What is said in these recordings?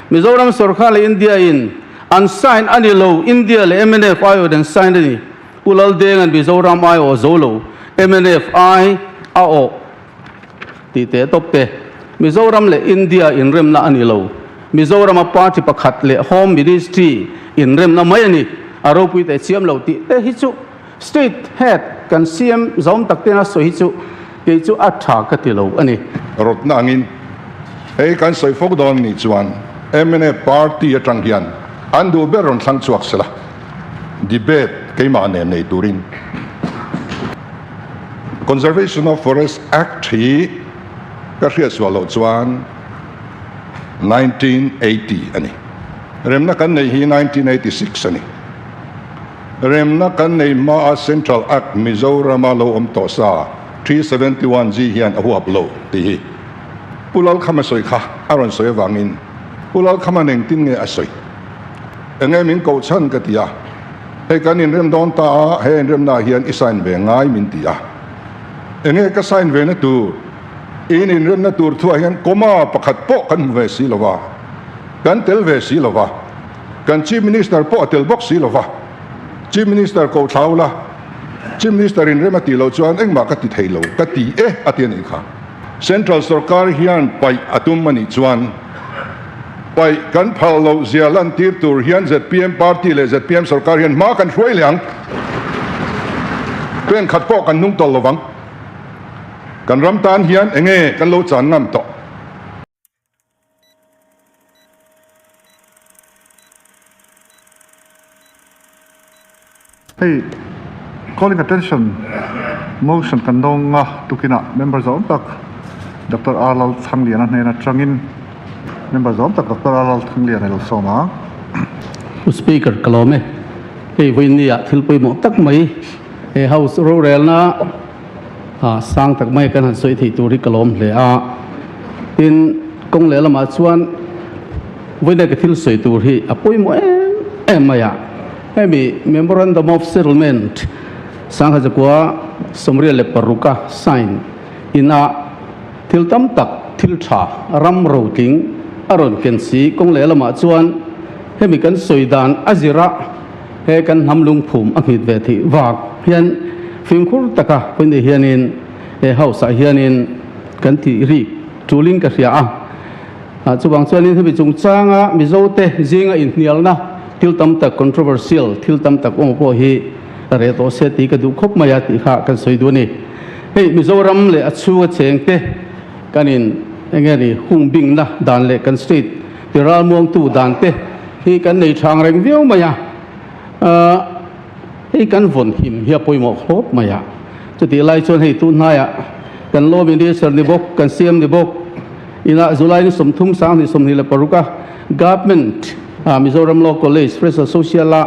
Mizoram Sarkar le India in unsigned anilo India le MNF I and signed ni ulal deng and Mizoram I o zolo MNF I ao ti te top te Mizoram le India in rem na anilo Mizoram a party pakhat le Home Ministry in rem na mai ani aro pui te chiam lo ti te hi chu state head kan CM zom tak te na so hi chu ke chu a tha ka ti lo ani rot na angin ei kan soi fok don ni chuan MNF party atang hian andu beron thlang chuak sela debate keima ne nei turin Conservation of Forest Act hi ka hria swalo chuan 1980 ani remna kan nei hi 1986 ani remna kan nei ma Central Act Mizoram lo om to sa 371 ji hian a huap lo ti hi pulal khama soi kha aron soi wangin pulal khama neng tin nge asoi enge min ko chan ka tia he kan in rem don ta he rem na hian isan ve ngai min tia enge ka sign ve na tu in rem na tur thua hian koma pakhat po kan ve si lova kan tel ve si lova kan chief minister po tel box si lova chief minister ko thaula chief minister in rem ati lo chuan engma ka ti theilo ka ti atian in kha Central Sarkar hian pai atum mani chuan pai kan phalo zialan tir tur hian ZPM party le ZPM Sarkar hian ma kan hruai liang pen khat po kan nung tol lowang kan ramtan hian enge kan lo chan ngam to Hey, calling attention motion kan dong tukina members of Dr. Arlal Thanglia na changin members of Dr. Arlal Thanglia na soma speaker kalome hey winia thilpui mo tak mai e house rural na sang tak mai kan han soi thi turi kalom le tin kong le lama chuan wina ka thil soi tur hi apoi mo maya hemi memorandum of settlement sang ha jakwa somria le paruka sign ina thil tam tak thil tha ram routing aron ken si kong le lama chuan hemi kan soidan azira he kan hamlung phum anghit ve thi wak hian fimkhur taka pin hianin e house hianin kan ti ri tuling ka ria chuwang chuanin hemi chung changa mizote zinga in nialna thil tam tak controversial thil tam tak po hi re to se ti ka du khop maya ti kha kan soidu ni hei Mizoram le achu chengte kanin engani hungbing na dan le kan street tiral muang tu dan te hi kan nei thang reng viau maya hi kan von him hi poimo khop maya chuti lai chon hei tu na ya kan lo minister ni bok kan CM ni bok ina zulai ni somthum sang ni somni le paruka government Mizoram Law College Fresh Social la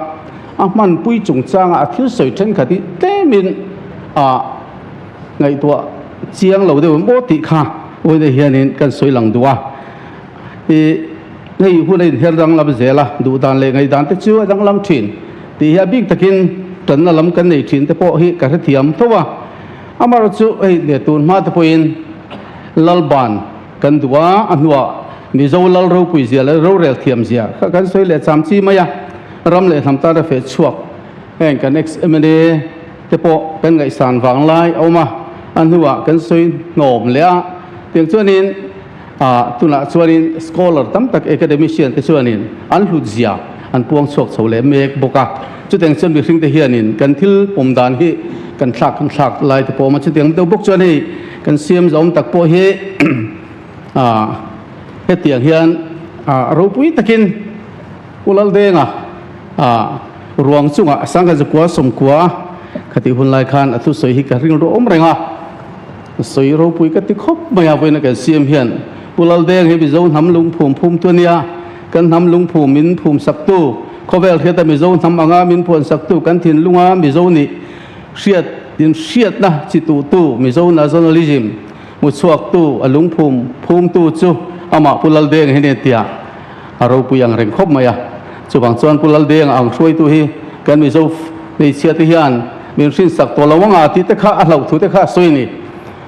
man pui chung changa athil soi then khati temin ngai tua chiang lo de mo ti kha oi de hianin kan soi lang duwa e nei hu nei her dang lam zela du dan le ngai dan te chu dang lam thin ti ha big takin tan na lam kan nei thin te po hi ka thiam thowa amar chu ei ne tun ma te poin lalban kan duwa anwa Mizo lal ro pui zia le ro rel thiam zia kan soi le cham chi maya ram le tham ta da fe chuak en kan next MNA te po kan ngai san wang lai oma anwa kan soi ngom le a tiang chuanin tuna chuanin scholar tam tak academician te chuanin an hlut zia an puang chuak chole mek boka chu teng chen bi hring te hianin kan thil pom dan hi kan thak lai te po ma chu teng te bok chuan hi kan siam zom tak po hi he tiang hian ro pui takin ulal denga ruang chunga sanga zakwa somkwa khati hun lai khan athu soi hi ka ring ro om renga soi ro pui ka ti khop maya voina ka siam hian ulal deng he bi zon ham lung phum tuania kan ham lung phum min phum saktu khovel heta mi zon ham anga min phon saktu kan thin lunga mi zoni shiat na chitu tu mi zon nationalism mu chuak tu alung phum tu chu ama pulal deng hene tia aro puyang reng khop maya chubang chuan pulal deng ang throi tu hi kan mi zo nei chia ti hian min sin sak to lawanga ti te kha a hlau thu te kha soini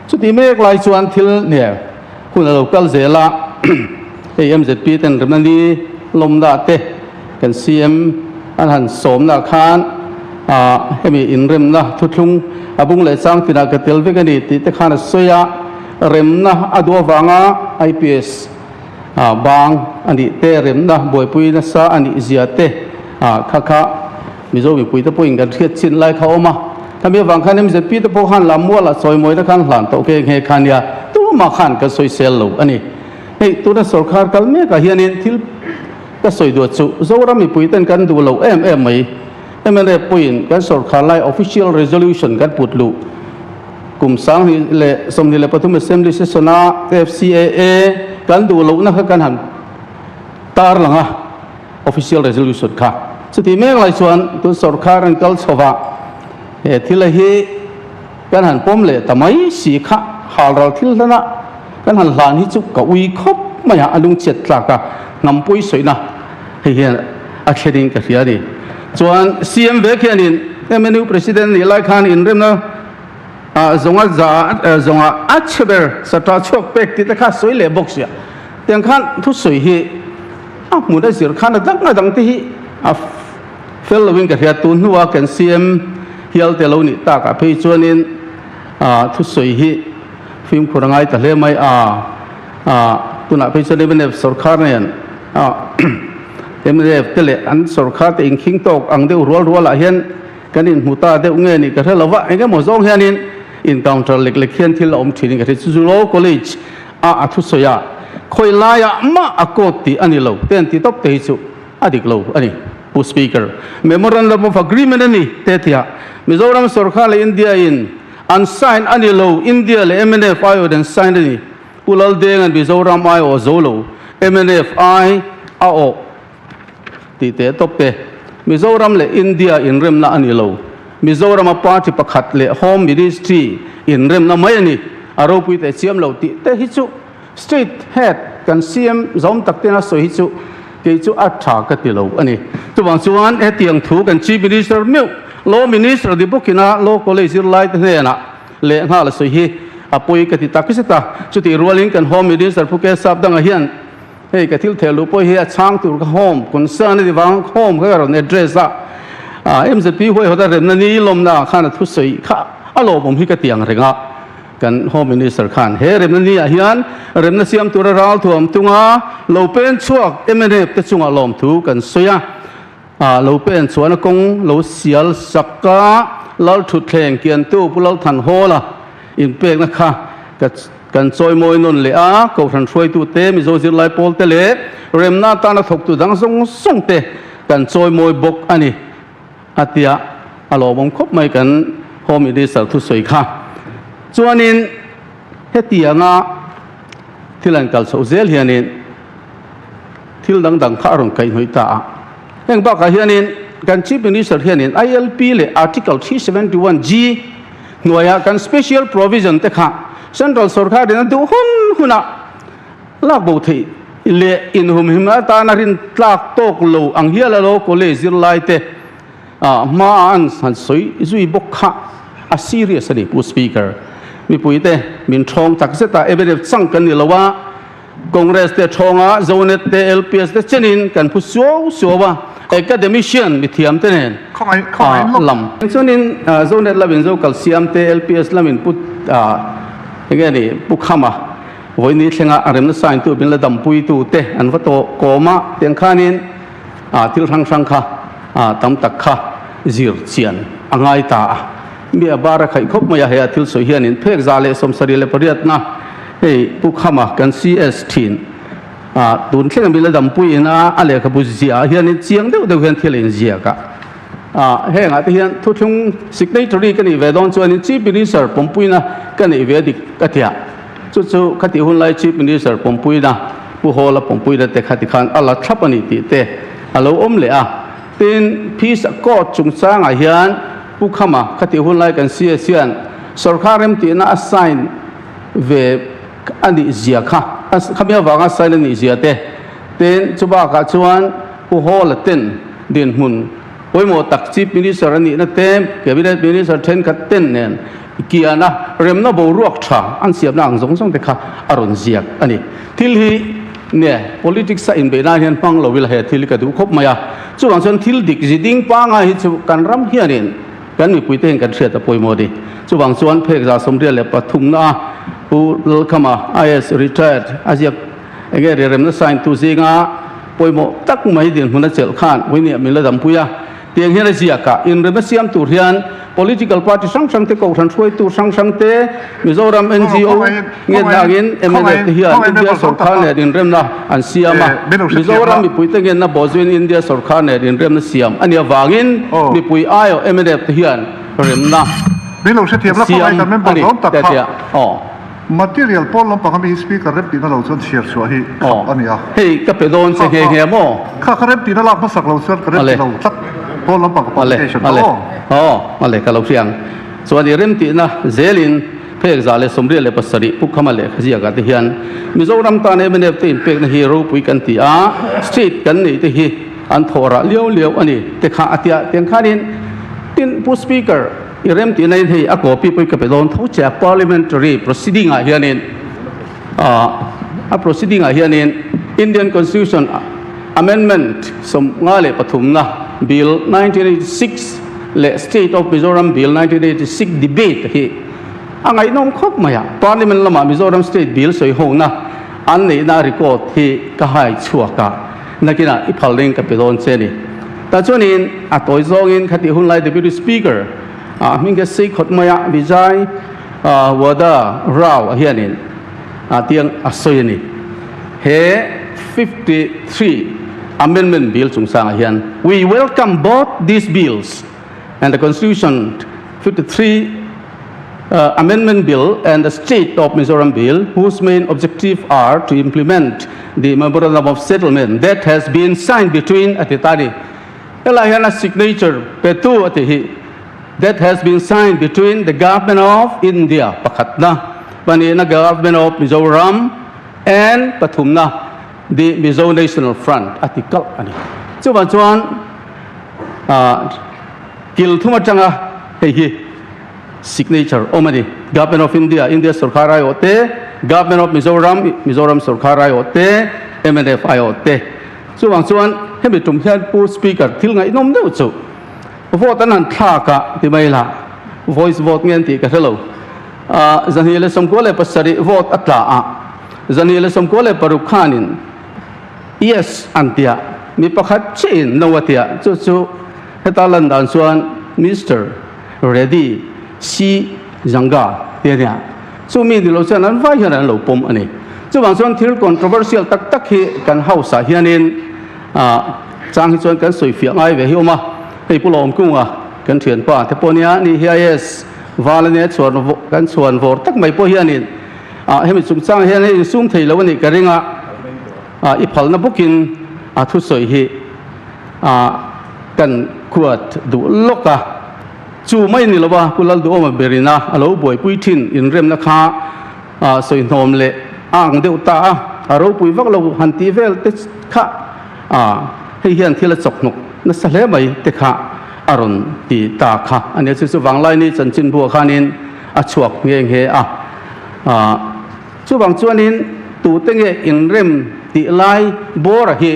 chuti mek lai chuan thil ne hun lo kal zela MZP เต็นเรื่องนี้ลมดาเตกัน CM อันหันสมนาคารให้มีอินเรมนะทุกบุ้งเลยสร้างที่นักเตลเวกันนี่ติดขานสวยเรมนะอดัววังIPS บางอันนี้เตเรมนะบอยปุยนะซาอันนี้เสียเตข้ามิโซมีปุยตะปุยกันเทียดชินไล่เขามาถ้ามีวังคันนี้จะปีตะปุขันลำมัวละซอยมวยตะขันหลานตัวเก่งเฮคันยาตัวมาขันก็ซอยเซลล์อันนี้เฮ้ตัวนั้นสุรคาร์กัลเมกะเฮียนินทิลก็ซอยดูจุโซรามีปุยตันกันดูเราไม่ไม่ได้ปุยกันสุรคาร์ไล่ official resolution กันปุดลุกลุ่มสังหิเลสมหิเลปฐุมเซมลิเซสนา FCAA กันดูเรานะกันหันตาร์หลังofficial resolution ค่ะสุดที่เมื่อไรส่วนตัวสุรคาร์กันกัลสวะที่ละเฮกันหันป้อมเลยแต่ไม่สีขะหาเราที่ละนะกันหันหลานที่จุกกับวีคบไม่อยากอารมณ์เจ็ดหลักนำปุยสวยนะเฮียอักเสดิงกับเฮียนี่ส่วน CM เวกนี่เมนู President นี่ไล่ขันอินเรื่องนะจงอาอัจฉริยะสตาร์ชกเป็กที่ตะข้าสวยเลยบอกเสียแต่ขันทุกสวยเฮมุดได้เสียขันดังที่เฟลวิ่งกับเฮียตุนหัวกัน CMเฮียลเตลนี่ตากะพี่ชวนินทุกสวยฮีฟิล์มคนง่ายแต่เล่ไม่ตุนักพี่ชวนินเป็นสุรคาร์เนี่ยเป็นเตลอันสุรคาร์แต่อิงคิงตกอังเดียวรัวละเฮียนกันอินมุตาเดียวเงี้ยนี่ก็เท่าละวะเองก็หมดสองเฮียนินอินคัมเตอร์เล็กๆเฮียนที่เราอมทีนี่ก็ที่ซูโร่คอลเลจทุกสวยคอยลายมาอากติอันนี้เราเต้นที่ตบเตยสุอดีตเราอันนี้ผู้สปีกเกอร์ Memorandum of Agreement นี่เตะมิโซรัมสุรคาร์อินเดียอินอันไซน์อันนี้เราอินเดียเลย MNFI อันไซน์นี่อุลลเดงอันมิโซรัมไอโอโซโล MNFI อาโอที่เตะตบเตะมิโซรัมเลยอินเดียอินเรมน่ะอันนี้เรามิโซรัมปาร์ตี้ประคัดเลย Home Ministry อินเรมน่ะไม่นี่อารมณ์พิเศษเสียมเราที่เตะฮิจุ Street Head กันเสียมจอมตักเตนะสวยฮิจุกี่จู่อัดฉากกันที่เราอันนี้ตัวบางส่วนเตียงถูกัน Chief Minister มิว Law Minister ที่พวกกินLaw College ไล่ตั้งแต่น่ะเลี้ยงหาละสวยฮีปุยกันที่ตักพิเศษจุดที่รัวลิงกัน Home Minister พวกแกทราบดังเฮียนเฮ้ยกันที่เทลุปุยเฮียช่างตัวกับ Home คนเสื้อนี่ที่วาง Home เขาเราเนี่ย dress MZP หัวเขาแต่เรื่องนี้ลมน่ะข้าน่ะทุกสวยข้าอารมณ์ผมที่กระเตียงเรื่องกัน Home Minister ขันเฮ้เรื่องนี้เฮียนเรื่องนั้นเสียมตัวเราถ่วมตัวเราเป็นช่วงMNF แต่ช่วงอารมณ์ถูกันสวยเราเป็นส่วนกงเราเสียสักกะเราถุดแข่งเกียนตู้พวกเราทันโฮล่ะอินเป็กนะคะกันซอยมวยนนเลยก็ทันช่วยตู้เตมิโซซิลไลโพลเตเลเรมนาตานาถกตู้ดังส่งเตกันซอยมวยบกอันนี้อาทิยาอารมณ์คบไม่กันโฮมิดีสักทุสวยค่ะส่วนนี้เฮตียงที่หลังกัลโซเซลเฮียนินที่ดังข้ารงไก่หอยตายังบอกกับเฮียนินกันชีพมินิสเตอร์เฮียนิน ILP เลย Article 371G หน่วยกัน Special Provision แต่ค่ะ Central สุรคาร์นั้นดูหุ่นลากบุตรเลยอินหุมหิมะตานารินลากโตกโลอังเฮียละโลโคเลซิลไลเตมาอันสันสวยจุยบกค่ะserious นี่ผู้ speaker มีผู้เตมินทองตักเสตาเอเบเดสังกันนี่ละว่าคอนเกรสเตทองโซนเต LPS เตเจนินกันผู้สัวว่าacademician มีเทียมเตเนนลำส่วนนี้โซนเตละเป็นโซกัลเซียมเต LPS ละเป็นผู้ยังไงนี่ผู้ข้ามาวันนี้เช่นอะไรนั่นสายตัวเป็นระดับผู้ตัวเตอันว่าตัวโกมาเตียงข้านินที่ทางสังฆะตั้มตักข้าจีร์เชียนอ่างไอตามีบาร์ใครคบมาอย่างที่สุดเฮียนินเพื่อจะเล่สมสรีเลปริยัตนะเฮ้ผู้ข้ามากัน CS10ตุนเช่นมีระดับปุ๋ยนะอะไรกับบุษยาเฮียนินเจียงเดียวเฮียนที่เล่นเจียกะเฮ้ยที่เฮียนทุกช่วง signatory กันอีเวดอนส่วนนี้ Chief Minister ผมปุ๋ยนะกันอีเวดิกัตยาจู่ๆขัดที่หุ่นไล่ Chief Minister ผมปุ๋ยนะผู้ฮอลผมปุ๋ยนะแต่ขัดที่ขันอัลลอฮ์ทับอันนี้ตีเตะอัลลอฮ์อมเลยเป็น Peace Accord จุงสร้างเฮียนผู้ข้ามาขัดที่หุ่นไล่กันเสียนสุรคาร์เรมตีน่า assign เวอันนี้เจียค่ะข้ามีว่ากัน assign อันนี้เจียเตะจุบะกัจวันผู้ฮอลเต้นเดินหุ่นโอ้ยหมดตักจีบมินิสร์นี่นะเต็มเก็บไว้ได้มินิสร์เทนกัดเต้นเนี่ยกี่อันนะเริ่มน่าบูรวกชาอันเสียบนางสงแต่ข้าอารมณ์เจียกอันนี้ที่ลี เนี่ย politics sa in be na hian pang lo wil he thil ka du khop maya chuwang chuan thil dik ziding panga hi chu kan ram hianin kan mi puite kan thria ta poimo di chuwang chuan phek za somria le pathum na pu khama is retired azia ege rem na sign tu zinga poimo tak mai din huna chel khan wini mi la dam puya tiang hian zia ka in rem siam tu hian political party sang sang te ko than throi tu sang sang te Mizoram NGO nge nagin MLA te hian India sarkar ne din rem na an siama Mizoram mi puite nge na bozwin India sarkar ne din rem na siam ania wangin mi pui ayo MLA te hian rem na Bilo se thiam la ko ai kan member zom tak kha material pol lom pakam hi speaker rep tina lo chon share so hi ania hei ka pedon se he mo kha rep tina la ma sak lo chon rep lo tak pol lom pak presentation ale ka lo siang so ani rem ti na zelin phek za le somri le pasari pu khama le khazia ga te hian Mizoram ta ne mene te pek na hero pui kan ti a street kan nei te hi an thora liao ani te kha atia teng khanin tin pu speaker irem ti nei hei a copy pui ka pedon thau cha parliamentary proceeding a hianin a proceeding a hianin Indian Constitution amendment som ngale pathumna bill 1986 le state of Mizoram bill 1986 debate hi angai nom khop maya parliament lama Mizoram state bill soi hona an nei na record hi ka hai chuaka nakina iphaleng ka pedon cheni ta chunin a toy zongin khati hunlai deputy speaker minga sei khot maya bijai wada raw hianin tiang asoyani he 53 amendment bill chung sang hian we welcome both these bills and the Constitution 53 amendment bill and the state of Mizoram bill whose main objective are to implement the Memorandum of Settlement that has been signed between atitani elahana signature petu atihi that has been signed between the government of India pakhatna panina government of Mizoram and pathumna the Mizo National Front article ani chuan kil thuma changa hei signature omani government of India sarkar ayote government of Mizoram sarkar ayote MNF ayote chuan hemi tum hian pu speaker thil ngai nom deu chu vote an thaka ti mai la voice vote ngen ti ka hello zanile somko le pasari vote atla a zanile somko le parukhanin yes antia mi pakhat chin nowatia chu hetalan dan suan Mr. Ready si janga tiania chu mi dilo chan an vai hian lo pom ani chu wang chuan thil controversial tak hi kan house a hianin chang hi chuan kan soi fia ngai ve hioma hei pulom kunga kan thian pa te ponia ni yes valane chuan kan chuan vor tak mai po hianin hemi chung chang hian hei sum thei lo ni karinga ipal na bukin thu soi hi kan khuat du loka chu mai ni lowa kulal du oma berina alo boi pui thin in rem na kha soi nom le ang deu ta aro pui vak lo han ti vel te kha hei hian thila chok nok na sa hle mai te kha aron ti ta kha ania chu wanglai ni chanchin bu khanin a chuak ngeng he chu wang chuanin tu tenge in rem ti lai bor hi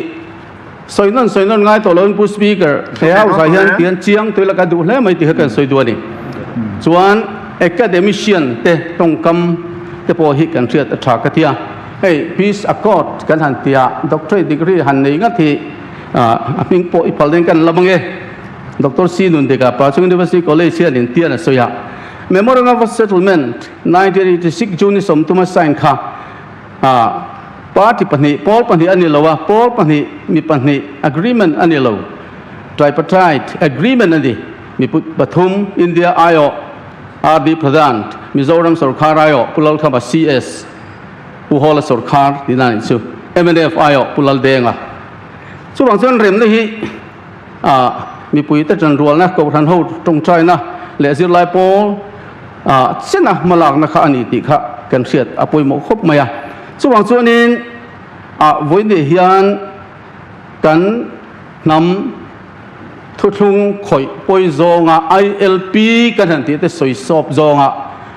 soinon ngai to lon pu speaker he au sa hian tian chiang toila ka du hle mai ti ka soi du ani chuan academician te tongkam te po hi kan thriat atha ka tia hey peace accord kan han tia doctorate degree han nei nga thi aping po ipalden kan labange Dr. Sinun de ka Pachung University College hian in tian soya Memorandum of Settlement 1986 June somtuma sign kha party pani pol pani ani lowa pol pani mi pani agreement ani lo tripartite agreement ani mi put Pathum India ayo RD Pradhan Mizoram sarkar ayo pulal khama CS uhola sarkar dinani chu MNF ayo pulal denga chu bang chon rem hi mi pui ta chan rual na ko than ho tong chai na le zir lai pol chena malak na kha ani ti kha kan riat apoi mo khop maya chuwang chuanin voini hian kan nam thuthung khoi poi zonga ILP kan han ti te soi sop zonga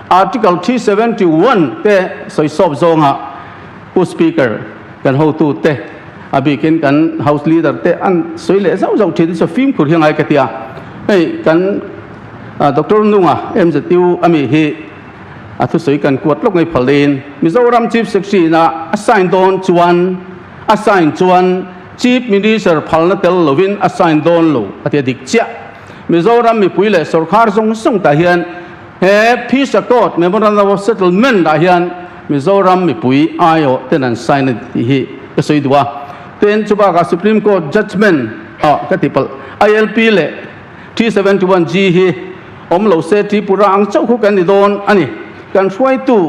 article 371 te soi sop zonga pu speaker กันเฮาตูเตอบีกินกัน House Leader เตอันสวยเลยเจ้าที่จะฟิล์มขุดยังไงกันเตียให้กันดร.นุ่งจะติวมีเฮทุสวยกันกวดลกในพลีนมิโซรัม Chief Secretary นะ assign โดนassign จวน Chief Minister พลนัตลวิน assign โดนลูอธิดิกเจ้ามิโซรัมมีปุยเลยสุรคาร์ส่งตาเฮียนเฮ Peace Accord Memorandum of Settlement ตาเฮียนมิโซรัมมีปุยอายอเตนัน sign ที่เฮก็สวยดัวเต็นจุบากา Supreme Court Judgment ก็ติปล ILP เลยที่ 71G เฮเราเสถียรปุระอังเจ้าคู่กันนี่โดนอันนี้การช่วยตู้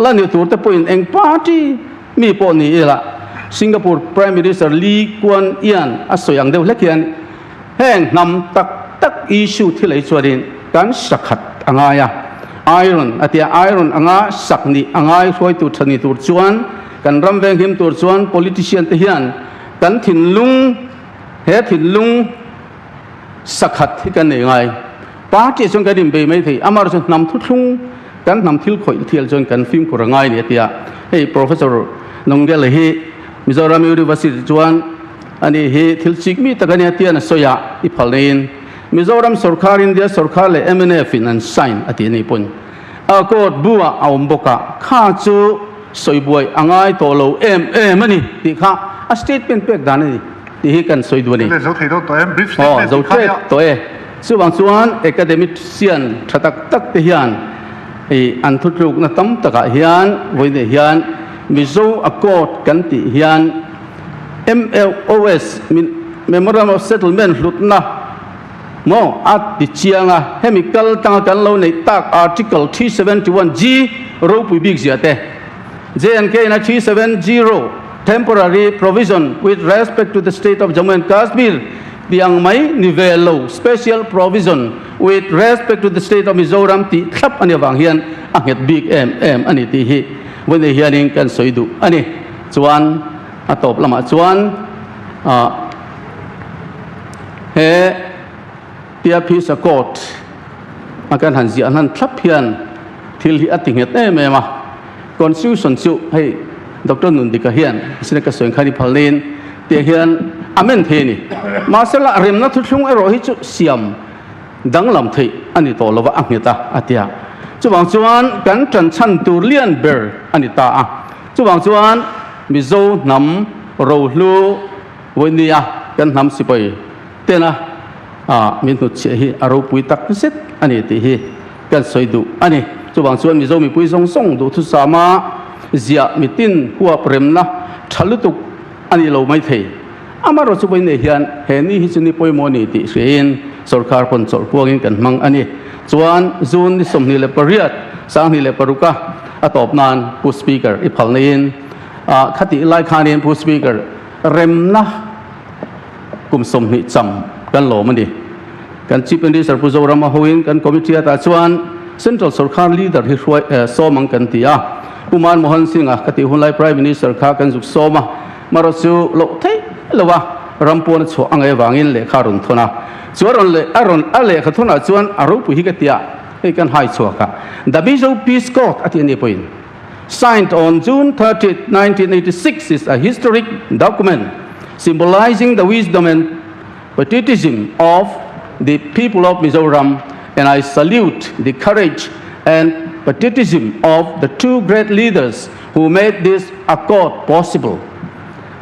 และนี่ตัวแต่pointเองปาร์ตี้มีปนนี่ละสิงคโปร์ Prime Minister ลีกวนเอียนอาศัยอย่างเดียวเล็กยันแห่งนำตักอิชูที่ไหลชวนดินการสักขัดอ่างายไอรอนอาทิตย์ไอรอนอ่างาสักนี่อ่างายช่วยตู้ชนิดตัวชวนการรำแวงหิมตัวชวน politician ที่ยันการถิ่นลุงถิ่นลุงสักขัดที่กันยังไงปาร์ตี้ส่วนกันดิมไปไม่ถี่อามาร์จนนำทุกช่วงกันนำทิลข่อยที่จนกันฟิล์มกุระง่ายเนี่ยที่ให้ Professor นงเกลเฮมิโซรัม University จวนอันนี้เฮทิลชิกมีตะกันเนี่ยที่นั่นสอยอีพาเลนมิโซรัมสุรคารินเดียสุรคาเล MNF นั่น sign อันที่นี่ปุ่นก็บัวเอาบุกะข้าจูสอยบวยอ่างไอโตโลมันนี่ที่ข้าstatement เป็กด้านนี่ที่เฮกันสอยด้วยนี่เราเทตัวเอง brief อ๋อเราเทตัวเองส่วนส่วน academician ชัดตักที่ยันอันทุกข์นัตั้มตะกะเฮียนวันนี้เฮียนมิโซอากอร์ดกันติเฮียน MLOS Memorandum of Settlement หลุดนะโมอัดติเชียงให้มีกัลตั้งกันเราในตัก Article 371G รูปบิกเสียเต JNK นะ370 Temporary Provision with respect to the state of Jammu and Kashmir yang mai nivelo special provision with respect to the state of Mizoram ti khap ani wang hian anget big ani ti hi when the hearing kan soidu ani chuan atop lama chuan he tia Peace Accord akan han ji anan thlap hian thil hi ating het me ma constitution chu hei Dr. Nundika hian sinaka soin khani phalin te hian amen the ni masala remna thuthung ero hi chu siam danglam thei ani to lova anghita atia chuwang chuan kan tran chan tur lian ber ani ta a chuwang chuan mizo nam ro hlu wonia kan nam sipai tena min hu che hi aro pui tak set ani ti hi kan soidu ani chuwang chuan mizo mi pui song du thu sama zia mitin huwa premna thalutuk ani lo mai thei amaro chu boin ne hian he ni hi chuni poimoni ti hrein sarkar pon chor puangin kan mang ani chuan zun ni somni le pariat sang ni le paruka atop nan pu speaker I phalnein khati lai khanin pu speaker remna kum somni cham kan lo mani kan chief minister pu zorama hoin kan committee ta chuan central sarkar leader hi somang kan tia Uman Mohan Singh khati hunlai prime minister kha kan juk soma marosu lo thei lowa rampon chu angai wangin le kharun thona chuaron le aron ale khathona chuan arupu hi katia ei kan hai chuaka the Mizoram Peace Accord at any point signed on June 30, 1986 is a historic document symbolizing the wisdom and patriotism of the people of Mizoram, and I salute the courage and patriotism of the two great leaders who made this accord possible.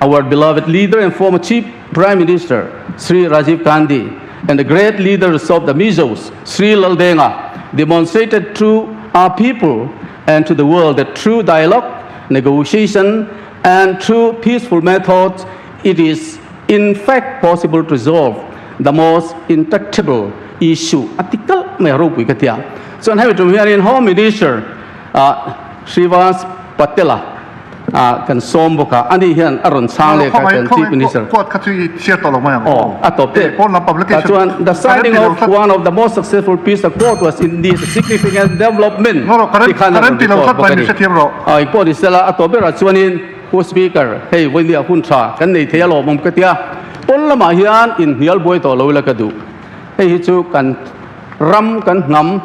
Our beloved leader and former Chief Prime Minister, Sri Rajiv Gandhi, and the great leaders of the Mizos, Sri Laldenga, demonstrated to our people and to the world that through dialogue, negotiation, and through peaceful methods, it is in fact possible to resolve the most intractable issue. Article merupi katia. So I have to hear in Home Minister Srivas Patela kan som boka ani hian aron sang le ka kan Chief Minister. Court khatui share to lo mai ang. Atop te. Publication. The signing of one of the most successful peace accord was indeed a significant development. No, currently lo khat pai se thiam ro. Ai ko di sela atop ra chuanin pu speaker hey when dia hun tha kan nei thea lo mom ka tia. Pon lama hian in hial boy to lo la ka du. Hey hi chu kan ram kan ngam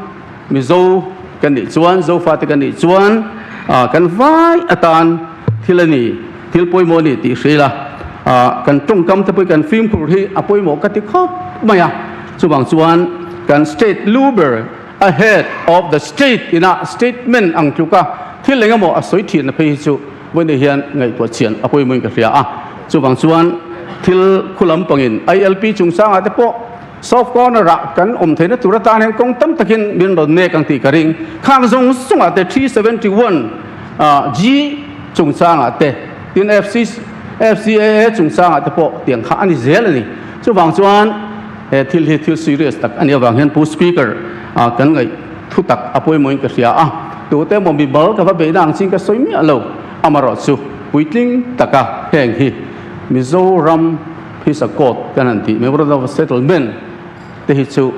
mizo kan ni chuan zo fa te kan ni chuan kan vai atan thilani thil poi mo ni ti sila kan tong kam te poi kan film khur hi apoi mo ka ti khop maya chuwang chuan kan state luber ahead of the state in a statement ang chuka thil lenga mo asoi thin na phe chu when the hian ngai po chian apoi mo ka ria chuwang chuan thil khulam pangin ILP chung sang ate po soft corner ra kan theina turata hen kong tam takin min ron ne kang ti karing khang zong sunga te 371 g chung sang ate tin FCA chung sang ate po tiang kha ani zel ni chuwang chuan thil serious tak ani wang hen pu speaker kan ngai thu tak apoi moi ka sia tu te mo bi bal ka ba be dang sing ka soi mi alo amaro chu puitling taka heng hi Mizoram Peace Accord kan ti Memorandum of Settlement te hi chu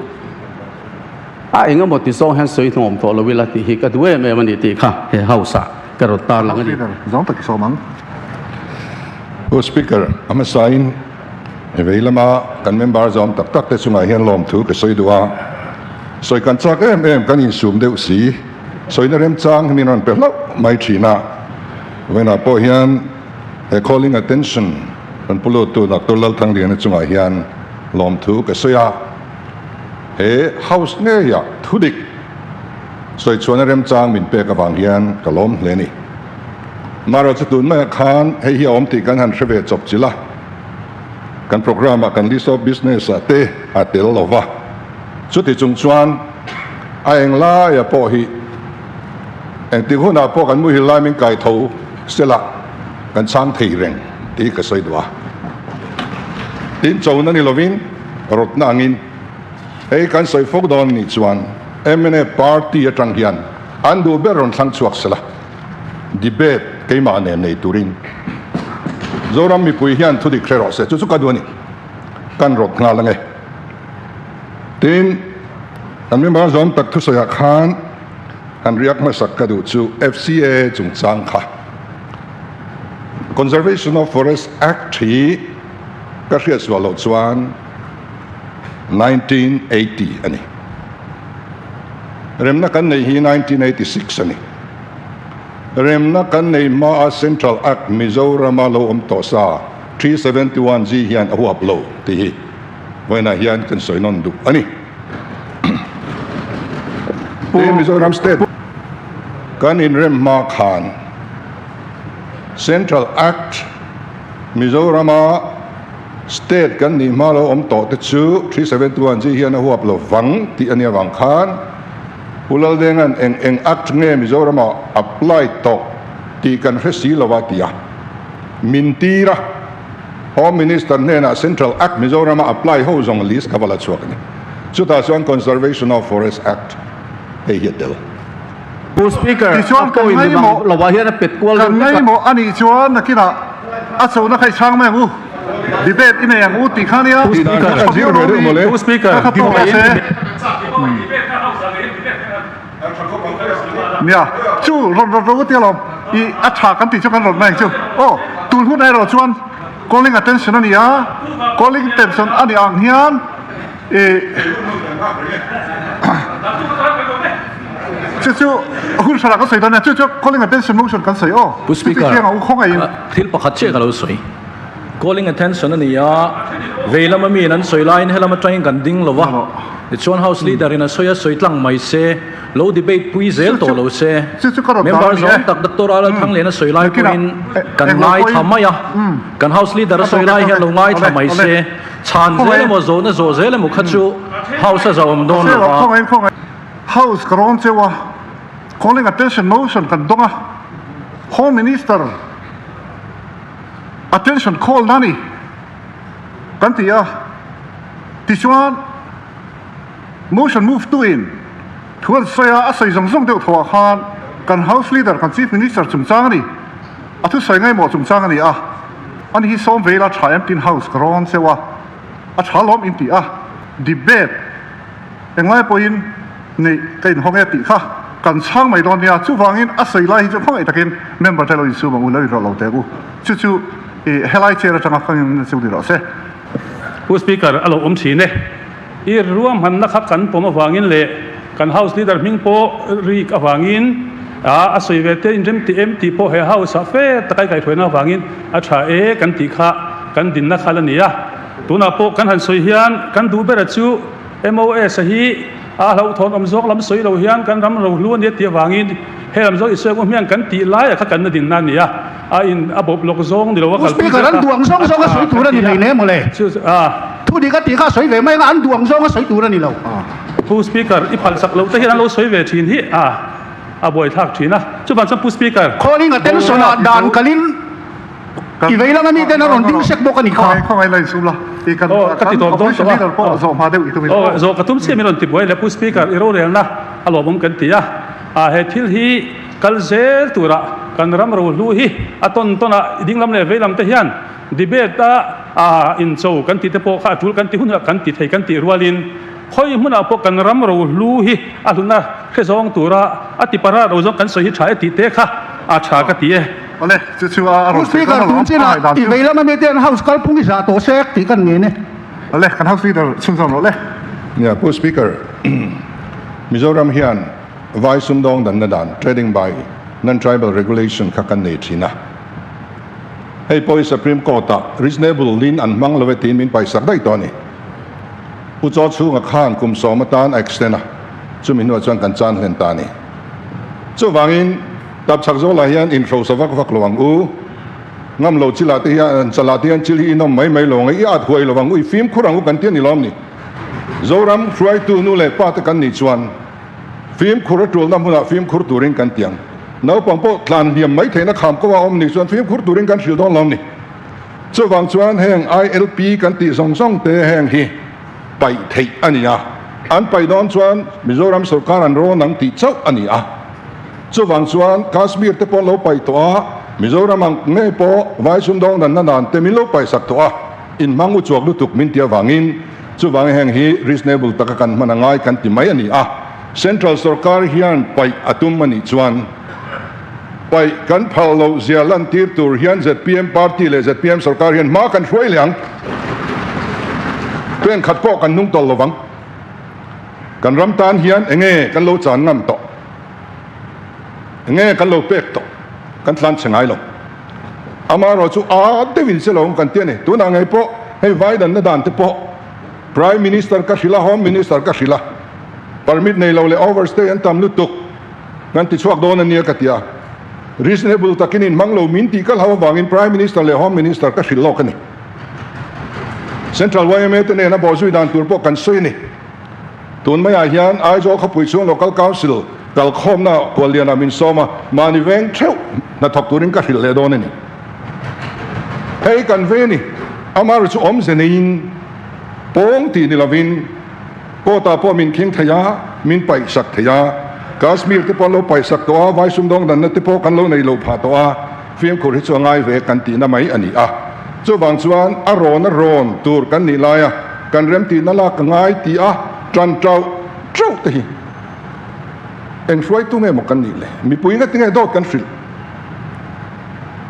enga mo ti so han soi thom to lo wila ti hi ka duwe me mani ti kha he hausa karota lang ni zong tak so mang Speaker, I'm a sign. Evailama kan member zom tak tak te sungai hian lom thu ke soi dua. Soi kan chak kan in sum deuh si. Soi na rem chang min ron pe lo mai thina. When a po hian calling attention kan pulo tu Dr. Lal thang lian chungai hian lom thu ke soya. He house ne ya thudik. Soi chuan rem chang min pe ka bang hian ka lom hle ni. Maro chatun ma khan he hi om ti kan han hreve chop chila. Kan program kan list of business ate atel lova chuti chung chuan aeng la ya po hi en ti huna po kan mu hi lai min kai tho sela kan chang thei reng ti ka soi dwa tin chau na ni lovin rot na angin ei kan soi fok don ni chuan MNA party atang hian andu beron thang chuak sela debate keima ne nei turin Zoram mi pui hian thu di khrero se chu ka duani kan rot nga lange tin kan mi ma zon tak thu soya khan kan riak ma sak ka du chu FCA chung chang kha Conservation of Forest Act hi ka hria swalo chuan 1980 ani remna kan nei hi 1986 ani REMNA kan nei MAI Central Act Mizoram lo to sa 371 z hian ahuap lo ti hi wena hian kan soinon du ani Mizoram State kan in REMNA khan Central Act Mizoram State kan ni malo to te chu 371 z hian ahuap lo wang ti ania wang khan ulal dengan eng act nge Mizoram apply to ti kan resi lawatia mintira Home Minister nena Central Act Mizoram apply ho zong list kavala chuakni chuta chuan Conservation of Forest Act he hitel Speaker chuan kan ngai mo lawa hian pet kwal kan ngai mo ani chuan nakina a chau na khai chang me mu debate ine yang u ti khania Speaker nia chu ro ti lo I atha kan ti chu kan ro mai chu tu hu dai ro chuan calling attention ani calling attention ani ang hian chu hun sara ka sei dan chu calling attention motion kan sei Speaker u khong ai thil pakhat che ka lo soi calling attention ani veilama mi nan soi line helama train kan ding lova chuan house leader in a soya soitlang mai se lo debate pui zel to lo se members on tak Dr. Alal thang lena soilai puin kan ngai thamaya kan house leader soilai hian lo ngai thamai se chan zel mo zo na zo zel mo khachu house za om don khong house karon chewa calling attention motion kan donga Home Minister attention call nani kan tia tichuan motion move to in thuan soya asai zong deuh thwa khan kan house leader kan chief minister chung chang ni athu sai ngai mo chung chang ni ani hi som vela thaiam tin house kron sewa a thalom in ti debate engai point nei kain honge ti kha kan chang mai don nia chu wangin asai lai chu khoi takin member telo isu ma ulai ro lo te ku chu helai chera changa khang chu di ro se Speaker alo thine ruam han na kha kan poma wangin le kan house leader ming po ri ka wangin a soi ve te in rem ti em ti po he house a fe takai kai thoina wangin a tha e kan ti kha kan din na khala nia tuna po kan han soi hian kan du bera chu MOS hi a lo thon om zok lam soi lo hian kan ram ro lu ne ti wangin he lam zok isoi ko hian kan ti lai kha kan na din na nia a in a bob lok zong di lo wa kal speaker an duang zong zong a soi tu ra ni nei ne mo le thu di ka ti kha soi ve mai an duang zong a soi tu ra ni loผู้สปีกเกอร์อีพันสักเราแต่ที่นั่นเราสวยเวทีนี้บ่อยทักทีนะจุบันสัมผู้สปีกเกอร์ calling attention dan kalin i veila mami ten aron ding sek bo kan ikha không ai lấy số là thì cần officially po zo ma deu itu mi zo katum se miron ti boy leผู้สปีกเกอร์อีโรเรียงนะอารมณ์กันตีเฮทิลฮีคัลเซลตุระกันรำรูลูฮีต้นดิ้งลำเลยเวลาเทียนดีเบตอินโซกันตีเตโปข้าจูกันตีหุ่นกันตีไทยกันตีรัวลินค่อยมันเอาพวกกันรำรูลูฮีลุนนะแค่สองตัวละติปาระเราจงกันสวยฉายตีเตะค่ะฉากตีอะไรจู่ๆผู้ speaker คุณจีน่ะอีเวลามันมีเตียน house กัลพุ่งกิสาโตเซกตีกันเงี้ยเนี่ยอะไรกัน house leader ซึ่งสองเราเลยเนี่ยผู้ speaker มิโซรัมเฮียนไว้ซุ่มดองดันนัน trading by non-tribal regulation ขักันในที่นะให้พอย Supreme Court reasonable ลินอันมังเลเวตีนมินไปสักได้ตอนนี้ผู้จอดชูงข้านกุมสอมตาน extend นะจุมินว่าจวนกันจานเห็นตานี่จู่วางินตับชักโซลาเฮียนอินโทรสวักฟักระวังงั้มโลจิลาเตียนจลาเตียนจิลีน้องไม่ลงไอ้อาถวยระวังฟิล์มคุรังกันเตียนนี่ล้อมนี่โซรัมช่วยตูนู่เลยป้าตะกันนี่ชวนฟิล์มคุรจูลน้ำมันฟิล์มคุรตูริงกันเตียงน้าปังโปทลานเดียมไม่เทนะขามก็ว่าอมนี่ชวนฟิล์มคุรตูริงกันสิลดอนล้อมนี่จู่วางชวนแห่ง ILP กันตีส่งเตะแห่งฮีไปเทอันนี้อันไปดอนชวนมิโซรัมสุการันโรนังตีเจ้าอันนี้จู่วางชวนคาสมีร์เตปอลเราไปตัวมิโซรัมเงยปอไว้ซุ่มดองดันนานเตมิโลไปสักตัวอินมังอุจวกลุตุกมินเตียวางอินจู่วางแห่งฮี reasonable ตะกันมันง่ายกันติไม่อันนี้Central สุการเฮียนไปอาตุมมันอีจวนไปกันพาเราเสียลันทีตัวเฮียน ZPM Party เลย ZPM สุการเฮียนมากันช่วยเลี้ยงเพื่อนขัดป้อกันนุ่งตลอดวังกันรำตานเฮียนเงี้ยกันโลจานงำต่อเงี้ยกันโลเป็กต่อกันทันเฉงไงลงอามาเราจู่เดวินเซลงกันเตี้ยนี่ตัวนางไงป้อให้ไว้ดันนดานเตป้อ Prime Minister กัชิลา Home Minister กัชิลาpermit ในเราเลย overstay อันตามลุตุกงั้นติดช่วงโดนนี่กันที่reasonable ตะกินินมังเรามินตีก็เขาวางอิน Prime Minister เลย Home Minister กัชิลากันนี่ Central ไว้เมื่อเนี่ยนะบอกสุดานตัวพวกกันซุยนี่ตัวไม่อาเฮียนไอ้โจ้เขาพูดช่วง local council กัลคอมน่ะกัวเลียนามินโซมานิเวงเช่าน่ะทักตัวริงกัชิลเลยโดนนี่เฮ้ยกันเวนี่อามารู้อมเซนินปงตีนิลาวินก็ตาพ่อมินคิงทยามินไปสักทยากาสมีร์ที่พอเราไปสักตัวไว้ซุ่มดองดันนั่นที่พอกันเราในโลภะตัวฟิล์มคุริจวงไงเวกันตีน่ะไม่อันนี้จู่บางส่วนอารอนตูร์กันนี่ลายกันเริ่มตีนั่นละง่ายตีจันเจ้าตีเอ็งช่วยตุ้งเองกันนี่เลยมีปุยก็ติ้งให้ดอดกันฟิล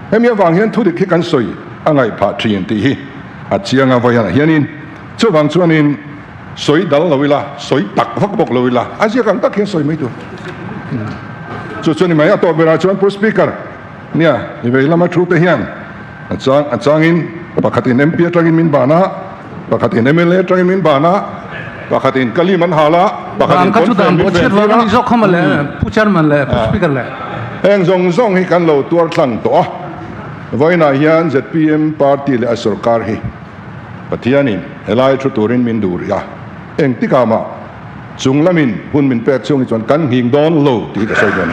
เฮ้ยมีวางเห็นทุกที่กันสวยอะไรผ่าทีนตีอาเจียงอะไรอย่างเงี้ยนี่จู่บางส่วนนี่สวยดัลเลยล่ะสวยตักฟักบกเลยล่ะอาเจียกันตักเห็นสวยไม่ถูกจู่นี่ไม่ตัวเวลาชวนผู้สปีกเกอร์เนี่ยนี่เวลามาชูเตียนอาจารย์อินปกติเอ็มพีจางอินมินบานะปกติMLAจางอินมินบานะปกติกะลีมันหาละปกติคนเป็นผู้เชี่ยวชาญนี่เข้ามาเลยผู้เชี่ยวชาญเลยผู้สปีกเกอร์เลยเองส่งให้กันเราตัวตั้งตัวไว้ในเฮียน ZPM Party และสุรการฮีปฏิญาณินเฮลัยชุดตัวรินมินดูริยาเองที่กามาจุงละมินหุ่นมินเป็ดช่วงนี้จนกันหิงดอนโลที่จะใช้กัน